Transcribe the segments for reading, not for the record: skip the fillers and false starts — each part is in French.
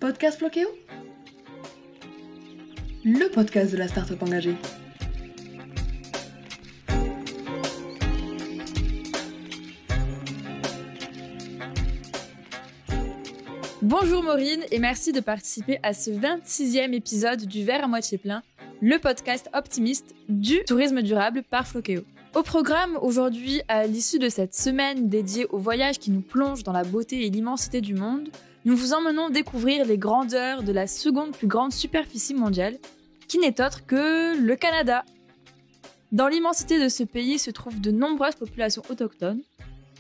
Podcast Floqueo, le podcast de la start-up engagée. Bonjour Maureen et merci de participer à ce 26e épisode du Verre à moitié plein, le podcast optimiste du tourisme durable par Floqueo. Au programme aujourd'hui, à l'issue de cette semaine dédiée au voyage qui nous plonge dans la beauté et l'immensité du monde, nous vous emmenons découvrir les grandeurs de la seconde plus grande superficie mondiale, qui n'est autre que le Canada. Dans l'immensité de ce pays se trouvent de nombreuses populations autochtones.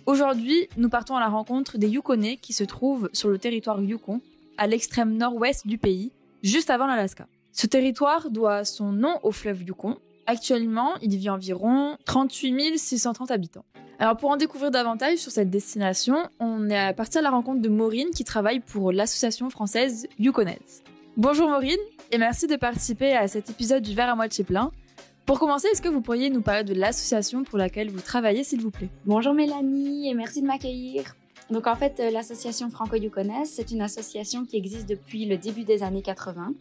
Aujourd'hui, nous partons à la rencontre des Yukonais qui se trouvent sur le territoire Yukon, à l'extrême nord-ouest du pays, juste avant l'Alaska. Ce territoire doit son nom au fleuve Yukon. Actuellement, il y vit environ 38 630 habitants. Alors pour en découvrir davantage sur cette destination, on est parti à la rencontre de Maureen qui travaille pour l'association française Yukonnaise. Bonjour Maureen et merci de participer à cet épisode du Verre à moitié plein. Pour commencer, est-ce que vous pourriez nous parler de l'association pour laquelle vous travaillez, s'il vous plaît? Bonjour Mélanie et merci de m'accueillir. Donc en fait, l'association franco-yukonnaise, c'est une association qui existe depuis le début des années 80.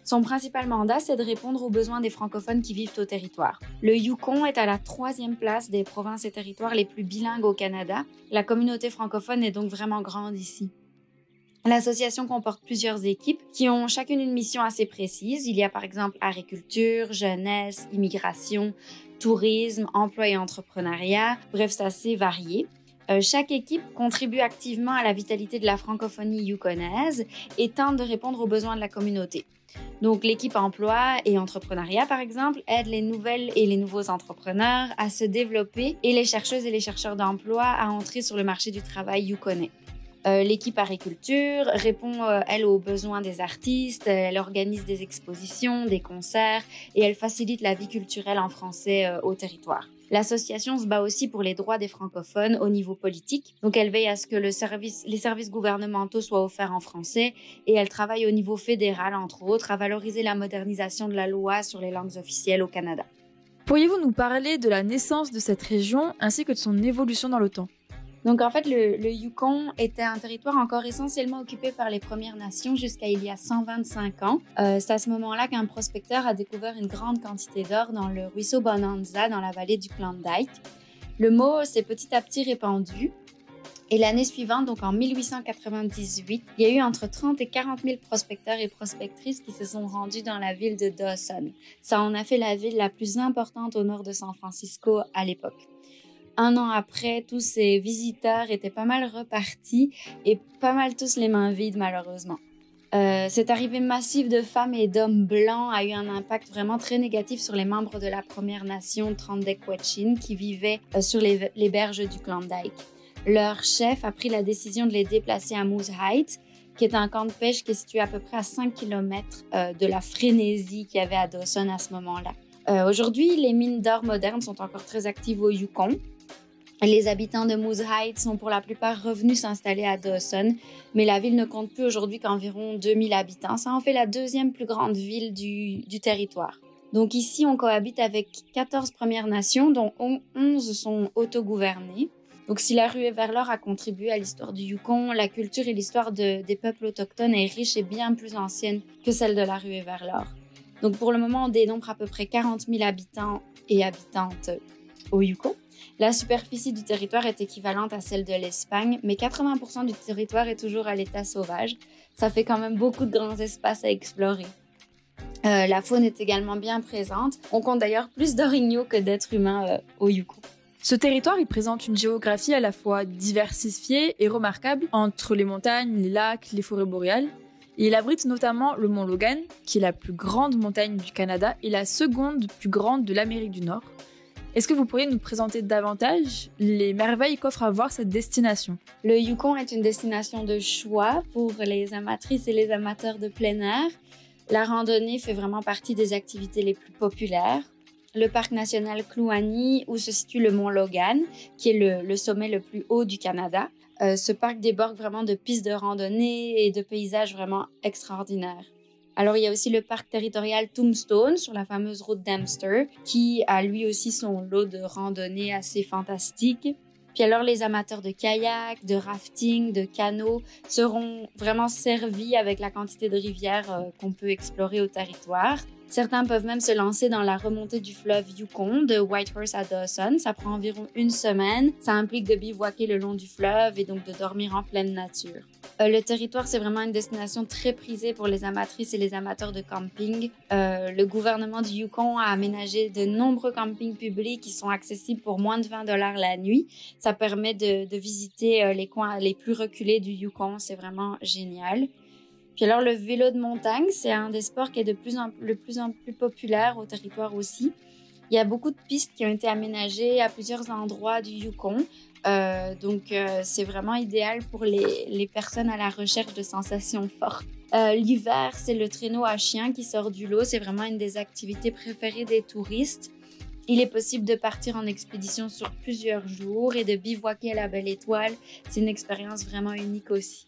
Son principal mandat, c'est de répondre aux besoins des francophones qui vivent au territoire. Le Yukon est à la 3e place des provinces et territoires les plus bilingues au Canada. La communauté francophone est donc vraiment grande ici. L'association comporte plusieurs équipes qui ont chacune une mission assez précise. Il y a par exemple agriculture, jeunesse, immigration, tourisme, emploi et entrepreneuriat. Bref, c'est assez varié. Chaque équipe contribue activement à la vitalité de la francophonie yukonnaise et tente de répondre aux besoins de la communauté. Donc, l'équipe emploi et entrepreneuriat, par exemple, aide les nouvelles et les nouveaux entrepreneurs à se développer et les chercheuses et les chercheurs d'emploi à entrer sur le marché du travail yukonnais. L'équipe agriculture répond, elle, aux besoins des artistes, elle organise des expositions, des concerts et elle facilite la vie culturelle en français au territoire. L'association se bat aussi pour les droits des francophones au niveau politique. Donc, elle veille à ce que les services gouvernementaux soient offerts en français et elle travaille au niveau fédéral, entre autres, à valoriser la modernisation de la loi sur les langues officielles au Canada. Pourriez-vous nous parler de la naissance de cette région ainsi que de son évolution dans le temps? Donc, en fait, le Yukon était un territoire encore essentiellement occupé par les Premières Nations jusqu'à il y a 125 ans. C'est à ce moment-là qu'un prospecteur a découvert une grande quantité d'or dans le ruisseau Bonanza, dans la vallée du Klondike. Le mot s'est petit à petit répandu. Et l'année suivante, donc en 1898, il y a eu entre 30 et 40 000 prospecteurs et prospectrices qui se sont rendus dans la ville de Dawson. Ça en a fait la ville la plus importante au nord de San Francisco à l'époque. Un an après, tous ces visiteurs étaient pas mal repartis et pas mal tous les mains vides, malheureusement. Cette arrivée massive de femmes et d'hommes blancs a eu un impact vraiment très négatif sur les membres de la Première Nation Trandekwatshin qui vivaient sur les berges du Klondike. Leur chef a pris la décision de les déplacer à Moose Heights, qui est un camp de pêche qui est situé à peu près à 5 km de la frénésie qu'il y avait à Dawson à ce moment-là. Aujourd'hui, les mines d'or modernes sont encore très actives au Yukon. Les habitants de Moose Heights sont pour la plupart revenus s'installer à Dawson, mais la ville ne compte plus aujourd'hui qu'environ 2000 habitants. Ça en fait la 2e plus grande ville du territoire. Donc ici, on cohabite avec 14 Premières Nations, dont 11 sont autogouvernées. Donc si la ruée vers l'or a contribué à l'histoire du Yukon, la culture et l'histoire des peuples autochtones est riche et bien plus ancienne que celle de la ruée vers l'or. Donc pour le moment, on dénombre à peu près 40 000 habitants et habitantes au Yukon. La superficie du territoire est équivalente à celle de l'Espagne, mais 80% du territoire est toujours à l'état sauvage. Ça fait quand même beaucoup de grands espaces à explorer. La faune est également bien présente. On compte d'ailleurs plus d'orignaux que d'êtres humains au Yukon. Ce territoire, il présente une géographie à la fois diversifiée et remarquable entre les montagnes, les lacs, les forêts boréales. Et il abrite notamment le mont Logan, qui est la plus grande montagne du Canada et la seconde plus grande de l'Amérique du Nord. Est-ce que vous pourriez nous présenter davantage les merveilles qu'offre à voir cette destination? Le Yukon est une destination de choix pour les amatrices et les amateurs de plein air. La randonnée fait vraiment partie des activités les plus populaires. Le parc national Kluane, où se situe le mont Logan, qui est le sommet le plus haut du Canada. Ce parc déborde vraiment de pistes de randonnée et de paysages vraiment extraordinaires. Alors, il y a aussi le parc territorial Tombstone sur la fameuse route d'Amster, qui a lui aussi son lot de randonnées assez fantastiques. Puis Puis alors, les amateurs de kayak, de rafting, de canot seront vraiment servis avec la quantité de rivières qu'on peut explorer au territoire. Certains peuvent même se lancer dans la remontée du fleuve Yukon de Whitehorse à Dawson. Ça prend environ 1 semaine. Ça implique de bivouaquer le long du fleuve et donc de dormir en pleine nature. Le territoire, c'est vraiment une destination très prisée pour les amatrices et les amateurs de camping. Le gouvernement du Yukon a aménagé de nombreux campings publics qui sont accessibles pour moins de $20 la nuit. Ça permet de visiter les coins les plus reculés du Yukon. C'est vraiment génial. Puis alors, le vélo de montagne, c'est un des sports qui est de plus en plus populaire au territoire aussi. Il y a beaucoup de pistes qui ont été aménagées à plusieurs endroits du Yukon. Donc, c'est vraiment idéal pour les personnes à la recherche de sensations fortes. L'hiver, c'est le traîneau à chien qui sort du lot. C'est vraiment une des activités préférées des touristes. Il est possible de partir en expédition sur plusieurs jours et de bivouaquer à la Belle Étoile. C'est une expérience vraiment unique aussi.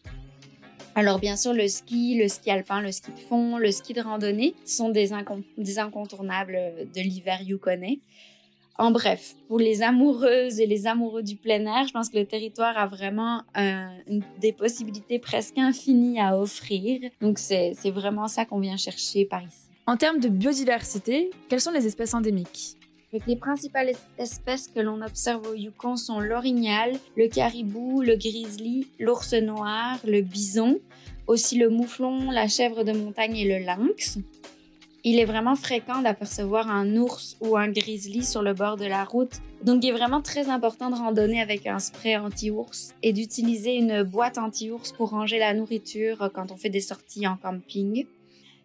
Alors bien sûr, le ski alpin, le ski de fond, le ski de randonnée sont des incontournables de l'hiver yukonais. En bref, pour les amoureuses et les amoureux du plein air, je pense que le territoire a vraiment des possibilités presque infinies à offrir. Donc c'est vraiment ça qu'on vient chercher par ici. En termes de biodiversité, quelles sont les espèces endémiques ? Les principales espèces que l'on observe au Yukon sont l'orignal, le caribou, le grizzly, l'ours noir, le bison, aussi le mouflon, la chèvre de montagne et le lynx. Il est vraiment fréquent d'apercevoir un ours ou un grizzly sur le bord de la route. Donc, il est vraiment très important de randonner avec un spray anti-ours et d'utiliser une boîte anti-ours pour ranger la nourriture quand on fait des sorties en camping.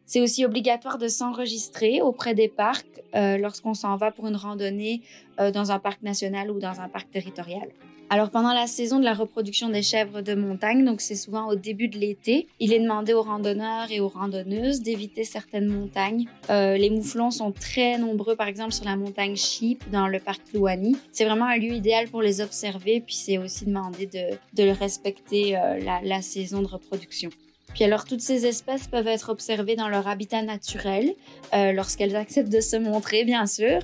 C'est aussi obligatoire de s'enregistrer auprès des parcs lorsqu'on s'en va pour une randonnée dans un parc national ou dans un parc territorial. Alors, pendant la saison de la reproduction des chèvres de montagne, donc c'est souvent au début de l'été, il est demandé aux randonneurs et aux randonneuses d'éviter certaines montagnes. Les mouflons sont très nombreux, par exemple sur la montagne Sheep dans le parc Kluane. C'est vraiment un lieu idéal pour les observer, puis c'est aussi demandé de respecter la saison de reproduction. Puis alors, toutes ces espèces peuvent être observées dans leur habitat naturel, lorsqu'elles acceptent de se montrer, bien sûr.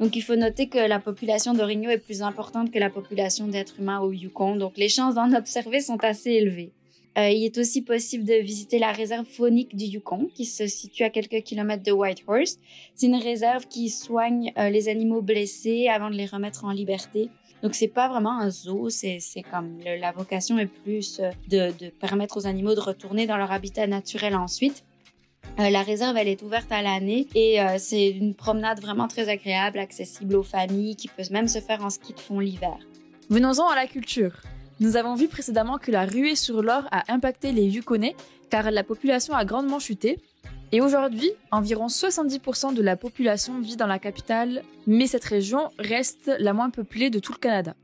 Donc, il faut noter que la population d'orignaux est plus importante que la population d'êtres humains au Yukon. Donc, les chances d'en observer sont assez élevées. Il est aussi possible de visiter la réserve faunique du Yukon, qui se situe à quelques kilomètres de Whitehorse. C'est une réserve qui soigne les animaux blessés avant de les remettre en liberté. Donc, c'est pas vraiment un zoo, c'est comme la vocation est plus de permettre aux animaux de retourner dans leur habitat naturel ensuite. La réserve, elle est ouverte à l'année et c'est une promenade vraiment très agréable, accessible aux familles, qui peut même se faire en ski de fond l'hiver. Venons-en à la culture. Nous avons vu précédemment que la ruée sur l'or a impacté les Yukonais car la population a grandement chuté. Et aujourd'hui, environ 70% de la population vit dans la capitale, mais cette région reste la moins peuplée de tout le Canada.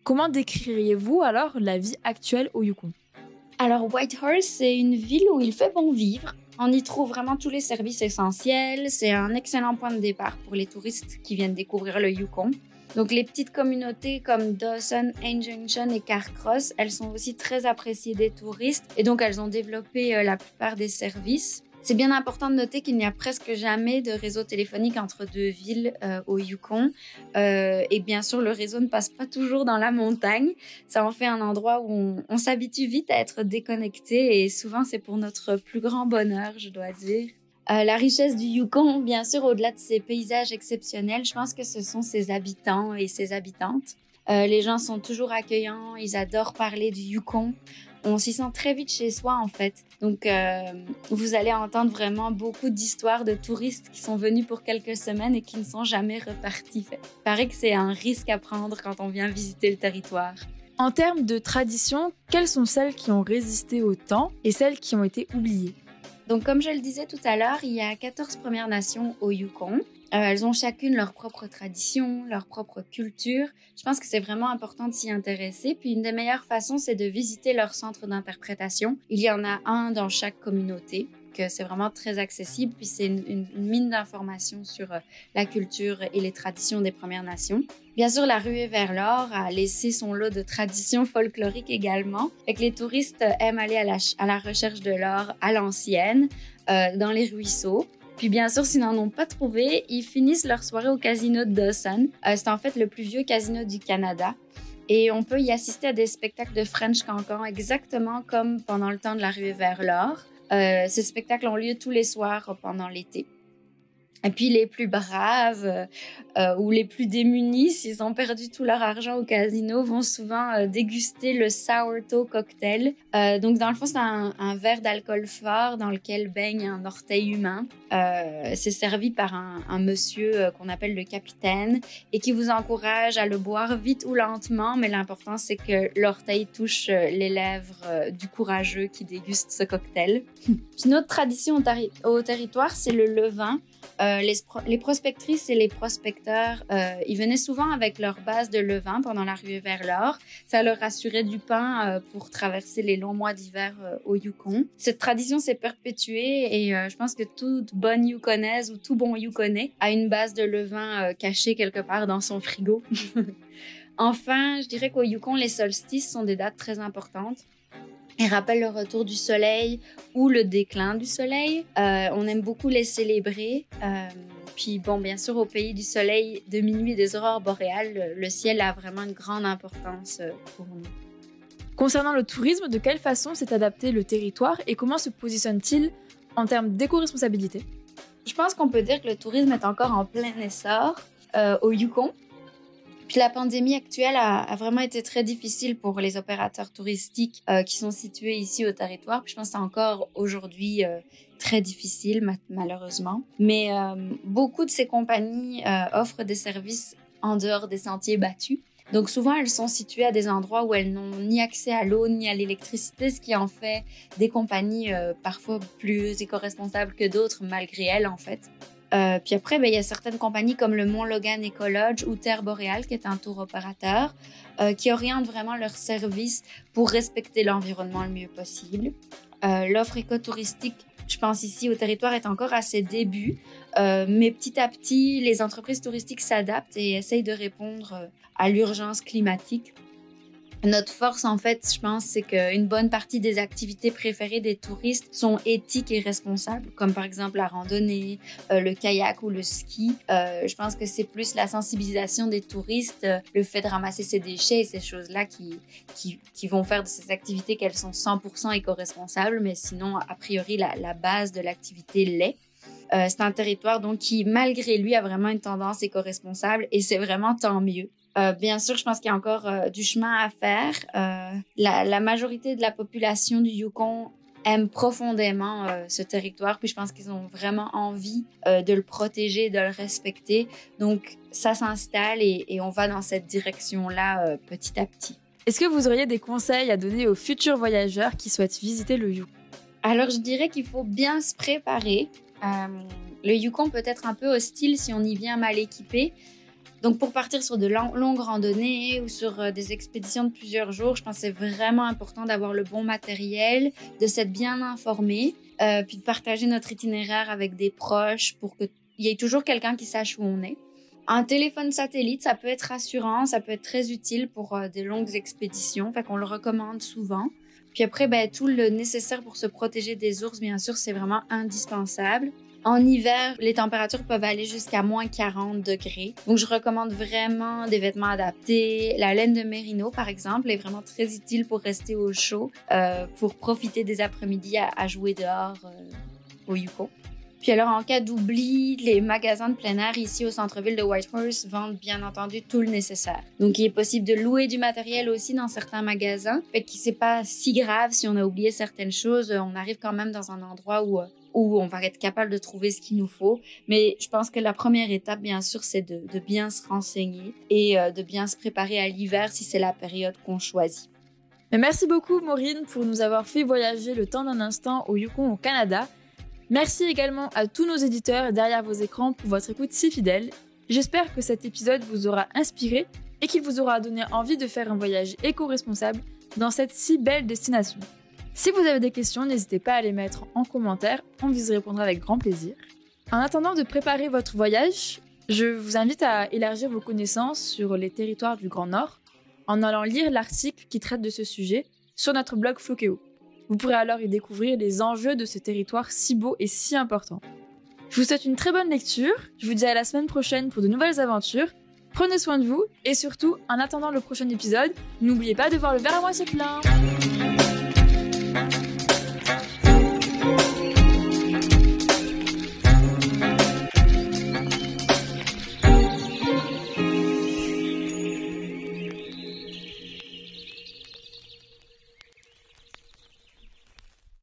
Comment décririez-vous alors la vie actuelle au Yukon ? Alors Whitehorse, c'est une ville où il fait bon vivre. On y trouve vraiment tous les services essentiels. C'est un excellent point de départ pour les touristes qui viennent découvrir le Yukon. Donc les petites communautés comme Dawson, Ain Junction et Carcross, elles sont aussi très appréciées des touristes et donc elles ont développé la plupart des services. C'est bien important de noter qu'il n'y a presque jamais de réseau téléphonique entre deux villes au Yukon. Et bien sûr, le réseau ne passe pas toujours dans la montagne. Ça en fait un endroit où on s'habitue vite à être déconnecté et souvent c'est pour notre plus grand bonheur, je dois dire. La richesse du Yukon, bien sûr, au-delà de ses paysages exceptionnels, je pense que ce sont ses habitants et ses habitantes. Les gens sont toujours accueillants, ils adorent parler du Yukon. On s'y sent très vite chez soi, en fait. Donc, vous allez entendre vraiment beaucoup d'histoires de touristes qui sont venus pour quelques semaines et qui ne sont jamais repartis. Il paraît que c'est un risque à prendre quand on vient visiter le territoire. En termes de tradition, quelles sont celles qui ont résisté au temps et celles qui ont été oubliées ? Donc, comme je le disais tout à l'heure, il y a 14 Premières Nations au Yukon. Elles ont chacune leur propre tradition, leur propre culture. Je pense que c'est vraiment important de s'y intéresser. Puis une des meilleures façons, c'est de visiter leur centre d'interprétation. Il y en a un dans chaque communauté, que c'est vraiment très accessible. Puis c'est une mine d'informations sur la culture et les traditions des Premières Nations. Bien sûr, la ruée vers l'or a laissé son lot de traditions folkloriques également. Et que les touristes aiment aller à la recherche de l'or à l'ancienne, dans les ruisseaux. Puis bien sûr, s'ils n'en ont pas trouvé, ils finissent leur soirée au casino de Dawson. C'est en fait le plus vieux casino du Canada. Et on peut y assister à des spectacles de French Cancan exactement comme pendant le temps de la ruée vers l'or. Ces spectacles ont lieu tous les soirs pendant l'été. Et puis les plus braves ou les plus démunis, s'ils ont perdu tout leur argent au casino, vont souvent déguster le sourdough cocktail. Donc dans le fond, c'est un verre d'alcool fort dans lequel baigne un orteil humain. C'est servi par un monsieur qu'on appelle le capitaine et qui vous encourage à le boire vite ou lentement, mais l'important c'est que l'orteil touche les lèvres du courageux qui déguste ce cocktail. Une autre tradition au territoire, c'est le levain. Les prospectrices et les prospecteurs, ils venaient souvent avec leur base de levain pendant la ruée vers l'or. Ça leur assurait du pain pour traverser les longs mois d'hiver au Yukon. Cette tradition s'est perpétuée et je pense que toute bonne Yukonaise ou tout bon Yukonais a une base de levain cachée quelque part dans son frigo. Enfin, je dirais qu'au Yukon, les solstices sont des dates très importantes. Ils rappellent le retour du soleil ou le déclin du soleil. On aime beaucoup les célébrer. Puis bon, bien sûr, au pays du soleil, de minuit et des aurores boréales, le ciel a vraiment une grande importance pour nous. Concernant le tourisme, de quelle façon s'est adapté le territoire et comment se positionne-t-il en termes d'éco-responsabilité? Je pense qu'on peut dire que le tourisme est encore en plein essor au Yukon. Puis la pandémie actuelle a vraiment été très difficile pour les opérateurs touristiques qui sont situés ici au territoire. Puis je pense que c'est encore aujourd'hui très difficile, malheureusement. Mais beaucoup de ces compagnies offrent des services en dehors des sentiers battus. Donc souvent, elles sont situées à des endroits où elles n'ont ni accès à l'eau ni à l'électricité, ce qui en fait des compagnies parfois plus éco-responsables que d'autres, malgré elles en fait. Puis après, il y a certaines compagnies comme le Mont Logan Ecolodge ou Terre Boréale, qui est un tour opérateur, qui orientent vraiment leurs services pour respecter l'environnement le mieux possible. L'offre écotouristique, je pense ici au territoire, est encore à ses débuts, mais petit à petit, les entreprises touristiques s'adaptent et essayent de répondre à l'urgence climatique. Notre force, en fait, je pense, c'est qu'une bonne partie des activités préférées des touristes sont éthiques et responsables, comme par exemple la randonnée, le kayak ou le ski. Je pense que c'est plus la sensibilisation des touristes, le fait de ramasser ses déchets et ces choses-là qui vont faire de ces activités qu'elles sont 100% éco-responsables, mais sinon, a priori, la base de l'activité l'est. C'est un territoire donc qui, malgré lui, a vraiment une tendance éco-responsable et c'est vraiment tant mieux. Bien sûr, je pense qu'il y a encore du chemin à faire. La majorité de la population du Yukon aime profondément ce territoire, puis je pense qu'ils ont vraiment envie de le protéger, de le respecter. Donc, ça s'installe et on va dans cette direction-là petit à petit. Est-ce que vous auriez des conseils à donner aux futurs voyageurs qui souhaitent visiter le Yukon? Alors, je dirais qu'il faut bien se préparer. Le Yukon peut être un peu hostile si on y vient mal équipé. Donc, pour partir sur de longues randonnées ou sur des expéditions de plusieurs jours, je pense que c'est vraiment important d'avoir le bon matériel, de s'être bien informé, puis de partager notre itinéraire avec des proches pour qu'il y ait toujours quelqu'un qui sache où on est. Un téléphone satellite, ça peut être rassurant, ça peut être très utile pour des longues expéditions, fait qu'on le recommande souvent. Puis après, tout le nécessaire pour se protéger des ours, bien sûr, c'est vraiment indispensable. En hiver, les températures peuvent aller jusqu'à moins 40 degrés. Donc, je recommande vraiment des vêtements adaptés. La laine de mérino, par exemple, est vraiment très utile pour rester au chaud, pour profiter des après-midi à jouer dehors au Yukon. Puis alors, en cas d'oubli, les magasins de plein air ici au centre-ville de Whitehorse vendent bien entendu tout le nécessaire. Donc, il est possible de louer du matériel aussi dans certains magasins. Fait que c'est pas si grave si on a oublié certaines choses. On arrive quand même dans un endroit où on va être capable de trouver ce qu'il nous faut. Mais je pense que la première étape, bien sûr, c'est de bien se renseigner et de bien se préparer à l'hiver si c'est la période qu'on choisit. Mais merci beaucoup, Maureen, pour nous avoir fait voyager le temps d'un instant au Yukon, au Canada. Merci également à tous nos éditeurs derrière vos écrans pour votre écoute si fidèle. J'espère que cet épisode vous aura inspiré et qu'il vous aura donné envie de faire un voyage éco-responsable dans cette si belle destination. Si vous avez des questions, n'hésitez pas à les mettre en commentaire, on vous y répondra avec grand plaisir. En attendant de préparer votre voyage, je vous invite à élargir vos connaissances sur les territoires du Grand Nord en allant lire l'article qui traite de ce sujet sur notre blog Flokeo. Vous pourrez alors y découvrir les enjeux de ce territoire si beau et si important. Je vous souhaite une très bonne lecture, je vous dis à la semaine prochaine pour de nouvelles aventures, Prenez soin de vous et surtout, en attendant le prochain épisode, n'oubliez pas de voir le verre à moitié plein.